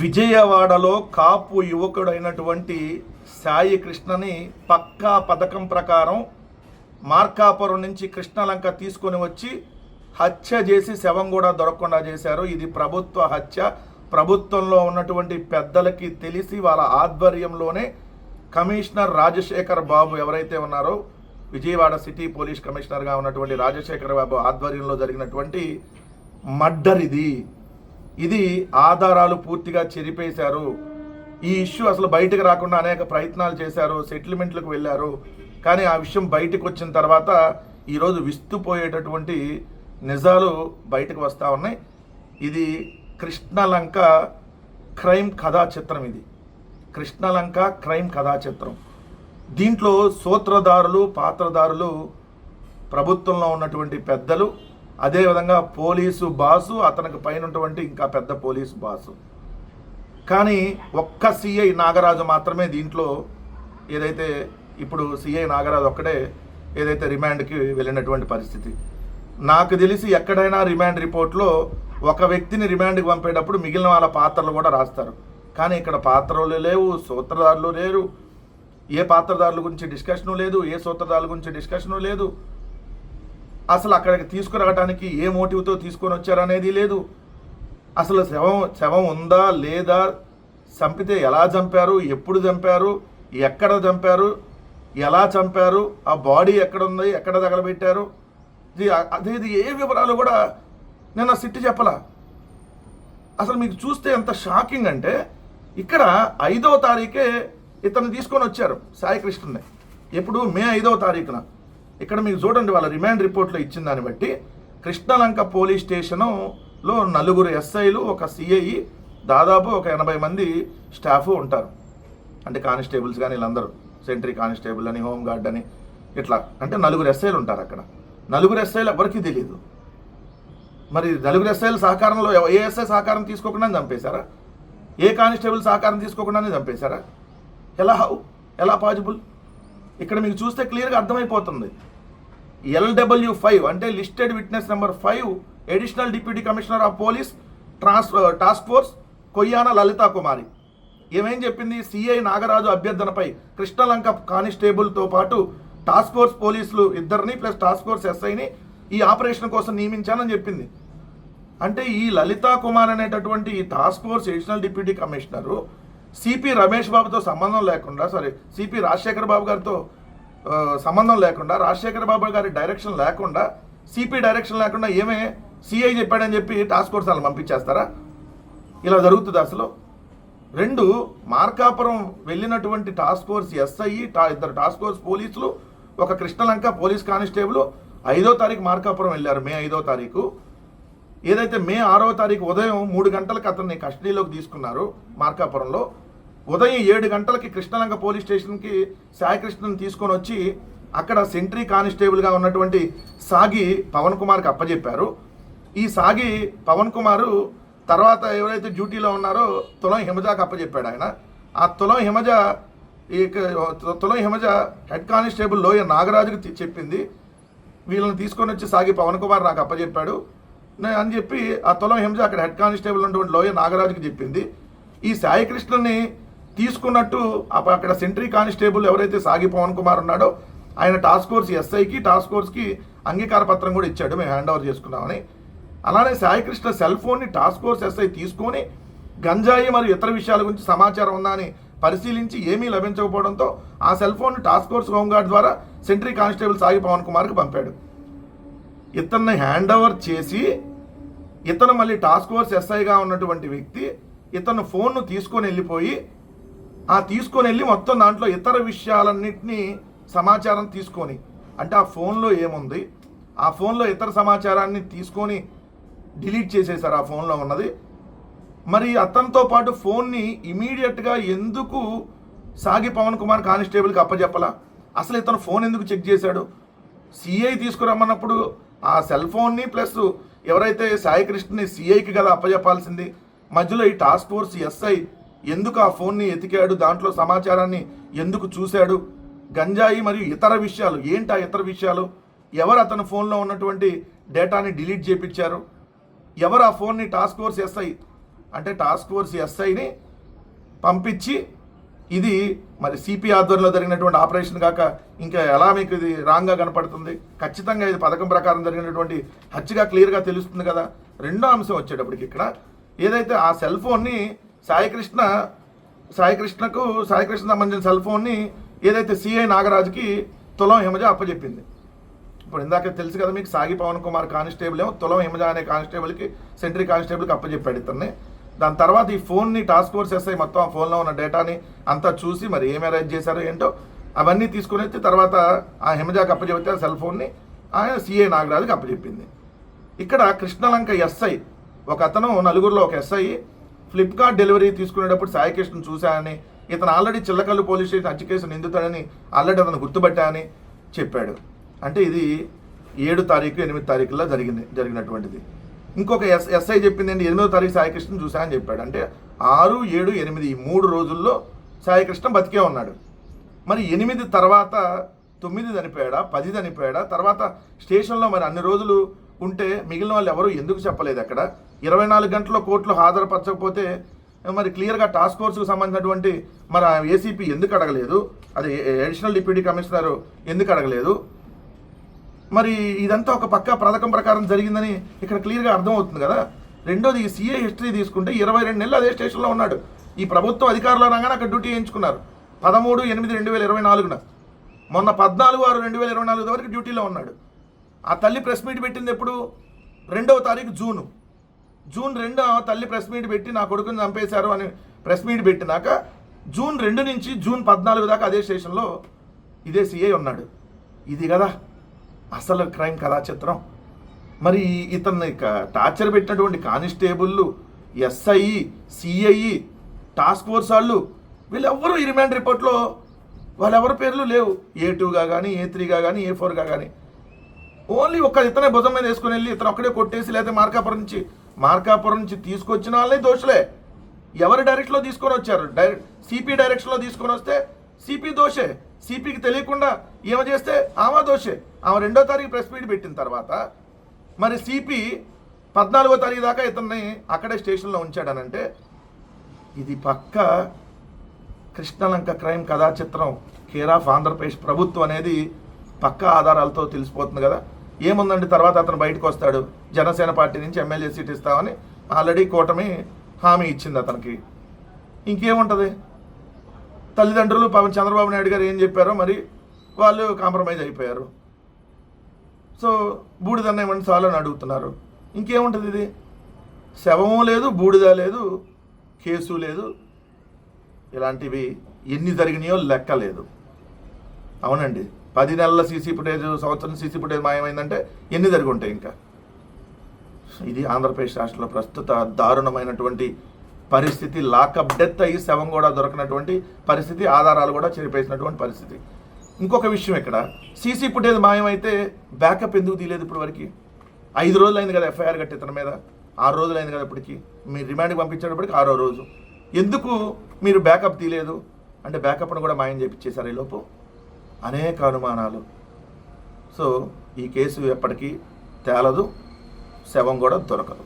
విజయవాడలో కాపు యువకుడైనటువంటి సాయి కృష్ణని పక్కా పథకం ప్రకారం మార్కాపురం నుంచి కృష్ణలంక తీసుకొని వచ్చి హత్య చేసి శవం కూడా దొరకకుండా చేశారు. ఇది ప్రభుత్వ హత్య. ప్రభుత్వంలో ఉన్నటువంటి పెద్దలకి తెలిసి వాళ్ళ ఆధ్వర్యంలోనే కమిషనర్ రాజశేఖర్ బాబు ఎవరైతే ఉన్నారో, విజయవాడ సిటీ పోలీస్ కమిషనర్గా ఉన్నటువంటి రాజశేఖర్ బాబు ఆధ్వర్యంలో జరిగినటువంటి మర్డర్ ఇది ఆధారాలు పూర్తిగా చెరిపేశారు. ఈ ఇష్యూ అసలు బయటకు రాకుండా అనేక ప్రయత్నాలు చేశారు, సెటిల్మెంట్లకు వెళ్ళారు. కానీ ఆ విషయం బయటకు వచ్చిన తర్వాత ఈరోజు విస్తుపోయేటటువంటి నిజాలు బయటకు వస్తూ ఉన్నాయి. ఇది కృష్ణలంక క్రైమ్ కథా చిత్రం. ఇది కృష్ణలంక క్రైమ్ కథా చిత్రం. దీంట్లో సూత్రధారులు, పాత్రధారులు ప్రభుత్వంలో ఉన్నటువంటి పెద్దలు, అదేవిధంగా పోలీసు బాసు, అతనికి పైన ఉన్నటువంటి ఇంకా పెద్ద పోలీసు బాసు. కానీ ఒక్క సిఐ నాగరాజు మాత్రమే దీంట్లో ఏదైతే ఇప్పుడు సిఐ నాగరాజు ఒక్కడే ఏదైతే రిమాండ్కి వెళ్ళినటువంటి పరిస్థితి. నాకు తెలిసి ఎక్కడైనా రిమాండ్ రిపోర్ట్లో ఒక వ్యక్తిని రిమాండ్కి పంపేటప్పుడు మిగిలిన వాళ్ళ పాత్రలు కూడా రాస్తారు. కానీ ఇక్కడ పాత్రలు లేవు, సూత్రధారులు లేరు, ఏ పాత్రధారుల గురించి డిస్కషను లేదు, ఏ సూత్రధారుల గురించి డిస్కషను లేదు. అసలు అక్కడికి తీసుకురావడానికి ఏ మోటివ్తో తీసుకొని వచ్చారనేది లేదు. అసలు శవం ఉందా లేదా, చంపితే ఎలా చంపారు, ఎప్పుడు చంపారు, ఎక్కడ చంపారు, ఎలా చంపారు, ఆ బాడీ ఎక్కడ ఉంది, ఎక్కడ తగలబెట్టారు, అదేది ఏ వివరాలు కూడా నిన్న సిట్టి చెప్పలా. అసలు మీకు చూస్తే ఎంత షాకింగ్ అంటే, ఇక్కడ 5వ తారీఖే ఇతను తీసుకొని వచ్చారు సాయి కృష్ణని. ఎప్పుడు మే 5వ తారీఖున. ఇక్కడ మీకు చూడండి, వాళ్ళ రిమాండ్ రిపోర్ట్లో ఇచ్చిన దాన్ని బట్టి కృష్ణలంక పోలీస్ స్టేషన్లో 4 ఎస్ఐలు, ఒక సిఐ, దాదాపు ఒక 80 మంది స్టాఫ్ ఉంటారు. అంటే కానిస్టేబుల్స్ కానీ వీళ్ళందరూ, సెంట్రీ కానిస్టేబుల్ అని, హోంగార్డ్ అని, ఇట్లా అంటే 4 ఎస్ఐలు ఉంటారు అక్కడ. 4 ఎస్ఐలు ఎవరికి తెలియదు. మరి 4 ఎస్ఐల సహకారంలో ఏ ఎస్ఐ సహకారం తీసుకోకుండా చంపేశారా? ఏ కానిస్టేబుల్ సహకారం తీసుకోకుండానే చంపేశారా? ఎలా పాజిబుల్? ఇక్కడ మీకు చూస్తే క్లియర్గా అర్థమైపోతుంది. LW5 అంటే listed witness number 5 additional deputy commissioner of police task force Koyyana Lalitha Kumari ఏమేం చెప్పింది? సిఐ నాగరాజు అభ్యర్థనపై కృష్ణలంక కానిస్టేబుల్తో పాటు టాస్క్ ఫోర్స్ పోలీసులు 2 ప్లస్ టాస్క్ ఫోర్స్ ఎస్ఐని ఈ ఆపరేషన్ కోసం నియమించానని చెప్పింది. అంటే ఈ లలితా కుమార్ అనేటటువంటి ఈ task force additional deputy commissioner CP Ramesh బాబుతో సంబంధం లేకుండా, సిపి రాజశేఖర్ బాబు గారితో సంబంధం లేకుండా, రాజశేఖర్ బాబు గారి డైరెక్షన్ లేకుండా, సిపి డైరెక్షన్ లేకుండా ఏమే సిఐ చెప్పాడని చెప్పి టాస్క్ ఫోర్స్ వాళ్ళని పంపించేస్తారా? ఇలా జరుగుతుంది అసలు. 2 మార్కాపురం వెళ్ళినటువంటి task force SI, 2 task force పోలీసులు, ఒక కృష్ణలంక పోలీస్ కానిస్టేబుల్ 5వ తారీఖు మార్కాపురం వెళ్ళారు. మే 5వ తారీఖు. ఏదైతే మే 6వ తారీఖు ఉదయం 3 గంటలకు అతన్ని కస్టడీలోకి తీసుకున్నారు మార్కాపురంలో. ఉదయం 7 గంటలకి కృష్ణలంక పోలీస్ స్టేషన్కి సాయికృష్ణని తీసుకొని వచ్చి అక్కడ సెంట్రీ కానిస్టేబుల్గా ఉన్నటువంటి సాగి పవన్ కుమార్కి అప్పచెప్పారు. ఈ సాగి పవన్ కుమారు తర్వాత ఎవరైతే డ్యూటీలో ఉన్నారో తులం హిమజాకి అప్పచెప్పాడు ఆయన. ఆ తులం హిమజ హెడ్ కానిస్టేబుల్ లోయ నాగరాజుకి చెప్పింది, వీళ్ళని తీసుకొని వచ్చి సాగి పవన్ కుమార్ నాకు అప్పచెప్పాడు అని చెప్పి ఆ తులం హిమజ అక్కడ హెడ్ కానిస్టేబుల్ ఉన్నటువంటి లోయ నాగరాజుకి చెప్పింది. ఈ సాయికృష్ణని తీసుకున్నట్టు అక్కడ సెంట్రీ కానిస్టేబుల్ ఎవరైతే సాగి పవన్ కుమార్ ఉన్నాడో ఆయన టాస్క్ ఫోర్స్ ఎస్ఐకి, టాస్క్ ఫోర్స్కి అంగీకార పత్రం కూడా ఇచ్చాడు, మేము హ్యాండ్ ఓవర్ చేసుకున్నామని. అలానే సాయికృష్ణ సెల్ ఫోన్ని టాస్క్ ఫోర్స్ ఎస్ఐ తీసుకొని గంజాయి మరియు ఇతర విషయాల గురించి సమాచారం ఉందా అని పరిశీలించి ఏమీ లభించకపోవడంతో ఆ cell phone task force home guard ద్వారా సెంట్రీ కానిస్టేబుల్ సాగి పవన్ కుమార్కి పంపాడు. ఇతన్ని హ్యాండ్ ఓవర్ చేసి ఇతను మళ్ళీ టాస్క్ ఫోర్స్ ఎస్ఐగా ఉన్నటువంటి వ్యక్తి ఇతను ఫోన్ను తీసుకొని వెళ్ళిపోయి తీసుకొని వెళ్ళి మొత్తం దాంట్లో ఇతర విషయాలన్నింటినీ సమాచారం తీసుకొని, అంటే ఆ ఫోన్లో ఏముంది, ఆ ఫోన్లో ఇతర సమాచారాన్ని తీసుకొని డిలీట్ చేసేశారు ఆ ఫోన్లో ఉన్నది. మరి అతనితో పాటు ఫోన్ని ఇమీడియట్గా ఎందుకు సాగి పవన్ కుమార్ కానిస్టేబుల్కి అప్పచెప్పలా? అసలు ఇతను ఫోన్ ఎందుకు చెక్ చేశాడు? సిఐ తీసుకురమ్మన్నప్పుడు ఆ సెల్ ఫోన్ని ప్లస్ ఎవరైతే సాయికృష్ణని సిఐకి కదా అప్పచెప్పాల్సింది. మధ్యలో ఈ టాస్క్ ఫోర్స్ ఎస్ఐ ఎందుకు ఆ ఫోన్ని ఎతికాడు, దాంట్లో సమాచారాన్ని ఎందుకు చూశాడు, గంజాయి మరియు ఇతర విషయాలు ఏంటి, ఆ ఇతర విషయాలు ఎవరు అతని ఫోన్లో ఉన్నటువంటి డేటాని డిలీట్ చేయించారు, ఎవరు ఆ ఫోన్ని టాస్క్ ఫోర్స్ ఎస్ఐ అంటే టాస్క్ ఫోర్స్ ఎస్ఐని పంపించి ఇది మరి సిపి ఆధ్వర్యంలో జరిగినటువంటి ఆపరేషన్ కాక ఇంకా ఎలా మీకు ఇది రాంగ్గా కనపడుతుంది? ఖచ్చితంగా ఇది పథకం ప్రకారం జరిగినటువంటి హత్యగా క్లియర్గా తెలుస్తుంది కదా. రెండో అంశం వచ్చేటప్పటికి ఇక్కడ ఏదైతే ఆ సెల్ ఫోన్ని సాయికృష్ణకు సంబంధించిన సెల్ ఫోన్ని ఏదైతే సిఐ నాగరాజుకి తులం హిమజ అప్పచెప్పింది. ఇప్పుడు ఇందాక తెలుసు కదా మీకు, సాగి పవన్ కుమార్ కానిస్టేబుల్ ఏమో తులం హిమజ అనే కానిస్టేబుల్కి, సెంట్రీ కానిస్టేబుల్కి అప్పచెప్పాడు ఇతన్ని. దాని తర్వాత ఈ ఫోన్ని టాస్క్ ఫోర్స్ ఎస్ఐ మొత్తం ఆ ఫోన్లో ఉన్న డేటాని అంతా చూసి మరి ఏం అరేంజ్ చేశారో ఏంటో అవన్నీ తీసుకుని వచ్చి తర్వాత ఆ హిమజాకి అప్పచెప్తే ఆ సెల్ ఫోన్ని ఆయన సిఐ నాగరాజుకి అప్పచెప్పింది. ఇక్కడ కృష్ణలంక ఎస్ఐ ఒక అతను, నలుగురిలో ఒక ఎస్ఐ ఫ్లిప్కార్ట్ డెలివరీ తీసుకునేటప్పుడు సాయికృష్ణ చూశానని, ఇతను ఆల్రెడీ చిల్లకల్లు పోలీస్ స్టేషన్ హత్య కేసు నిందుతాడని ఆల్రెడీ అతను గుర్తుపట్టా అని చెప్పాడు. అంటే ఇది 7 తారీఖు 8 తారీఖుల్లో జరిగినటువంటిది. ఇంకొక ఎస్ఐ చెప్పింది ఏంటి, 8వ తారీఖు సాయికృష్ణ చూసా అని చెప్పాడు. అంటే 6, 7, 8 ఈ 3 రోజుల్లో సాయికృష్ణ బతికే ఉన్నాడు. మరి 8 తర్వాత 9 చనిపోయాడా, 10 చనిపోయాడా? తర్వాత స్టేషన్లో మరి అన్ని రోజులు ఉంటే మిగిలిన వాళ్ళు ఎవరు ఎందుకు చెప్పలేదు? అక్కడ 24 గంటల్లో కోర్టులో హాజరుపరచకపోతే మరి క్లియర్గా టాస్క్ ఫోర్స్కు సంబంధించినటువంటి మరి ఏసీపీ ఎందుకు అడగలేదు? అది అడిషనల్ డిప్యూటీ కమిషనర్ ఎందుకు అడగలేదు? మరి ఇదంతా ఒక పక్కా పథకం ప్రకారం జరిగిందని ఇక్కడ క్లియర్గా అర్థమవుతుంది కదా. రెండోది, ఈ సీఏ హిస్టరీ తీసుకుంటే 22 నెలలు అదే స్టేషన్లో ఉన్నాడు. ఈ ప్రభుత్వం అధికారులు రాగానే అక్కడ డ్యూటీ చేయించుకున్నారు. 13/8/2024 మొన్న 14/6/2024 వరకు డ్యూటీలో ఉన్నాడు. ఆ తల్లి ప్రెస్ మీట్ పెట్టింది ఎప్పుడు? 2వ తారీఖు జూన్ 2 తల్లి ప్రెస్ మీట్ పెట్టి నా కొడుకుని చంపేశారు అని ప్రెస్ మీట్ పెట్టినాక జూన్ 2 నుంచి జూన్ 14 దాకా అదే స్టేషన్లో ఇదే సీఐ ఉన్నాడు. ఇది కదా అసలు క్రైమ్ కథా చిత్రం. మరి ఇతన్ని టార్చర్ పెట్టినటువంటి కానిస్టేబుళ్ళు, ఎస్ఐ, సిఐ, టాస్క్ ఫోర్స్ వాళ్ళు వీళ్ళెవ్వరూ ఈ రిమాండ్ రిపోర్ట్లో వాళ్ళెవరి పేర్లు లేవు. A2గా కానీ, A3గా కానీ, A4గా కానీ. ఓన్లీ ఇతనే భుజం మీద వేసుకుని వెళ్ళి ఇతను ఒక్కడే కొట్టేసి లేదా మార్కాపురం నుంచి తీసుకొచ్చిన వాళ్ళని దోషులే. ఎవరి డైరెక్షన్లో తీసుకొని వచ్చారు? సిపి డైరెక్షన్లో తీసుకొని వస్తే సిపి దోషే. సిపికి తెలియకుండా ఏమో చేస్తే ఆమె దోషే. ఆమె 2వ తారీఖు ప్రెస్ మీట్ పెట్టిన తర్వాత మరి సిపి 14వ తారీఖు దాకా ఇతన్ని అక్కడే స్టేషన్లో ఉంచాడనంటే ఇది పక్క కృష్ణలంక క్రైమ్ కథా చిత్రం కేర్ ఆఫ్ ఆంధ్రప్రదేశ్ ప్రభుత్వం అనేది పక్కా ఆధారాలతో తెలిసిపోతుంది కదా. ఏముందండి, తర్వాత అతను బయటకు వస్తాడు, జనసేన పార్టీ నుంచి ఎమ్మెల్యే సీట్ ఇస్తామని ఆల్రెడీ కూటమి హామీ ఇచ్చింది అతనికి. ఇంకేముంటుంది? తల్లిదండ్రులు చంద్రబాబు నాయుడు గారు ఏం చెప్పారో మరి వాళ్ళు కాంప్రమైజ్ అయిపోయారు. సో బూడిదన్న ఏమన్నా చాలు అని అడుగుతున్నారు. ఇంకేముంటుంది? ఇది శవము లేదు, బూడిద లేదు, కేసు లేదు. ఇలాంటివి ఎన్ని జరిగినాయో లెక్క లేదు. అవునండి, 10 నెలల సీసీ ఫుటేజ్, సంవత్సరం సీసీ ఫుటేజ్ మాయమైందంటే ఎన్ని జరిగి ఉంటాయి ఇంకా. ఇది ఆంధ్రప్రదేశ్ రాష్ట్రంలో ప్రస్తుత దారుణమైనటువంటి పరిస్థితి. లాకప్ డెత్ అయ్యి శవం కూడా దొరకనటువంటి పరిస్థితి, ఆధారాలు కూడా చెరిపేసినటువంటి పరిస్థితి. ఇంకొక విషయం, ఇక్కడ సీసీ ఫుటేజ్ మాయమైతే బ్యాకప్ ఎందుకు తీయలేదు ఇప్పుడు వరకు? 5 రోజులు అయింది కదా ఎఫ్ఐఆర్ కట్టి ఇతని మీద, 6 రోజులు అయింది కదా ఇప్పటికి. మీరు రిమాండ్కి పంపించేటప్పటికి 6వ రోజు. ఎందుకు మీరు బ్యాకప్ తీయలేదు? అంటే బ్యాకప్ను కూడా మాయం చేపించేశారు ఈ లోపు. అనేక అనుమానాలు. సో ఈ కేసు ఎప్పటికీ తేలదు, శవం కూడా దొరకదు.